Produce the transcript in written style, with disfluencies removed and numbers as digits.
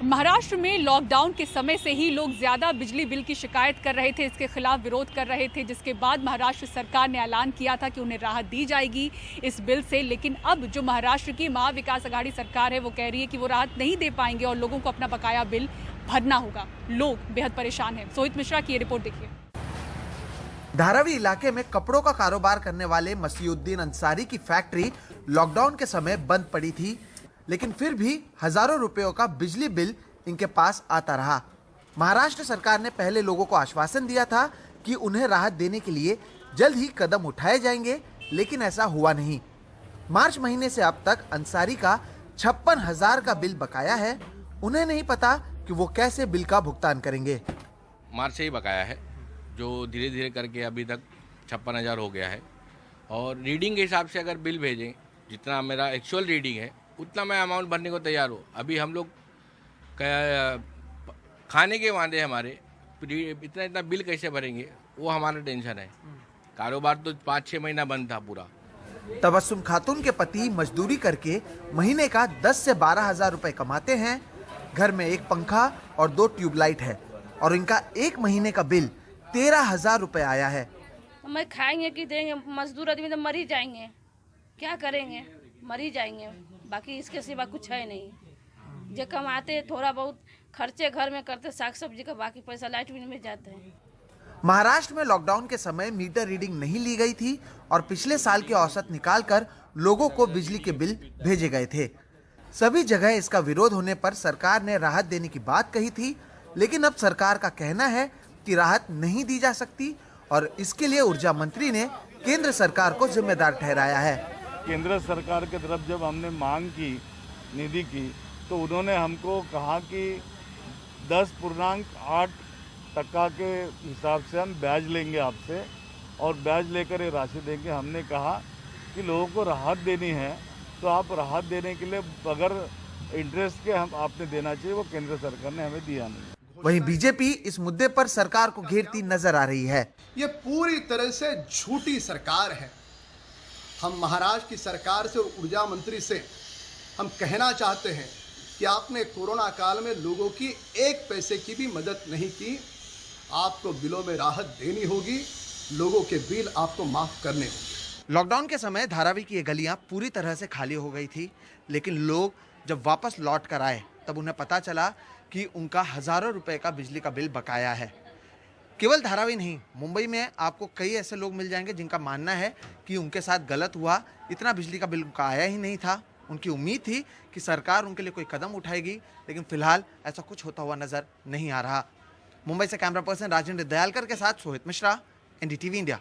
महाराष्ट्र में लॉकडाउन के समय से ही लोग ज़्यादा बिजली बिल की शिकायत कर रहे थे, इसके खिलाफ विरोध कर रहे थे, जिसके बाद महाराष्ट्र सरकार ने ऐलान किया था कि उन्हें राहत दी जाएगी इस बिल से। लेकिन अब जो महाराष्ट्र की महाविकास आघाड़ी सरकार है वो कह रही है कि वो राहत नहीं दे पाएंगे और लोगों को अपना बकाया बिल भरना होगा। लोग बेहद परेशान हैं। सोहित मिश्रा की ये रिपोर्ट देखिए। धारावी इलाके में कपड़ों का कारोबार करने वाले मसीउद्दीन अंसारी की फैक्ट्री लॉकडाउन के समय बंद पड़ी थी, लेकिन फिर भी हजारों रुपयों का बिजली बिल इनके पास आता रहा। महाराष्ट्र सरकार ने पहले लोगों को आश्वासन दिया था कि उन्हें राहत देने के लिए जल्द ही कदम उठाए जाएंगे, लेकिन ऐसा हुआ नहीं। मार्च महीने से अब तक अंसारी का 56,000 का बिल बकाया है। उन्हें नहीं पता कि वो कैसे बिल का भुगतान करेंगे। मार्च से ही बकाया है, जो धीरे धीरे करके अभी तक 56,000 हो गया है। और रीडिंग के हिसाब से अगर बिल भेजें, जितना मेरा एक्चुअल रीडिंग है उतना मैं अमाउंट भरने को तैयार हूँ। अभी हम लोग खाने के वादे हमारे, इतना बिल कैसे भरेंगे वो हमारा टेंशन है। कारोबार तो 5-6 महीना बंद था पूरा। तबस्सुम खातून के पति मजदूरी करके महीने का 10 से 12,000 रुपए कमाते हैं। घर में एक पंखा और 2 ट्यूबलाइट है और इनका एक महीने का बिल 13,000 रुपए आया है। मैं खाएंगे कि देंगे? मजदूर आदमी तो मर ही जाएंगे, क्या करेंगे? मर ही जाएंगे, बाकी इसके सिवा कुछ है नहीं। जो कमाते थोड़ा बहुत खर्चे घर में करते साग सब्जी का, बाकी पैसा लाइट बिल में जाते हैं। महाराष्ट्र में लॉकडाउन के समय मीटर रीडिंग नहीं ली गई थी और पिछले साल के औसत निकालकर लोगों को बिजली के बिल भेजे गए थे। सभी जगह इसका विरोध होने पर सरकार ने राहत देने की बात कही थी, लेकिन अब सरकार का कहना है कि राहत नहीं दी जा सकती और इसके लिए ऊर्जा मंत्री ने केंद्र सरकार को जिम्मेदार ठहराया है। केंद्र सरकार की तरफ जब हमने मांग की निधि की, तो उन्होंने हमको कहा कि 10.8% के हिसाब से हम ब्याज लेंगे आपसे और ब्याज लेकर ये राशि देंगे। हमने कहा कि लोगों को राहत देनी है तो आप राहत देने के लिए अगर इंटरेस्ट के हम आपने देना चाहिए, वो केंद्र सरकार ने हमें दिया नहीं। वहीं बीजेपी इस मुद्दे पर सरकार को घेरती नजर आ रही है। ये पूरी तरह से झूठी सरकार है। हम महाराष्ट्र की सरकार से और ऊर्जा मंत्री से हम कहना चाहते हैं कि आपने कोरोना काल में लोगों की एक पैसे की भी मदद नहीं की। आपको बिलों में राहत देनी होगी, लोगों के बिल आपको माफ करने होंगे। लॉकडाउन के समय धारावी की ये गलियां पूरी तरह से खाली हो गई थी, लेकिन लोग जब वापस लौट कर आए तब उन्हें पता चला कि उनका हजारों रुपए का बिजली का बिल बकाया है। केवल धारावी नहीं, मुंबई में आपको कई ऐसे लोग मिल जाएंगे जिनका मानना है कि उनके साथ गलत हुआ, इतना बिजली का बिल उनका आया ही नहीं था। उनकी उम्मीद थी कि सरकार उनके लिए कोई कदम उठाएगी, लेकिन फिलहाल ऐसा कुछ होता हुआ नजर नहीं आ रहा। मुंबई से कैमरा पर्सन राजेंद्र दयालकर के साथ सोहित मिश्रा, NDTV इंडिया।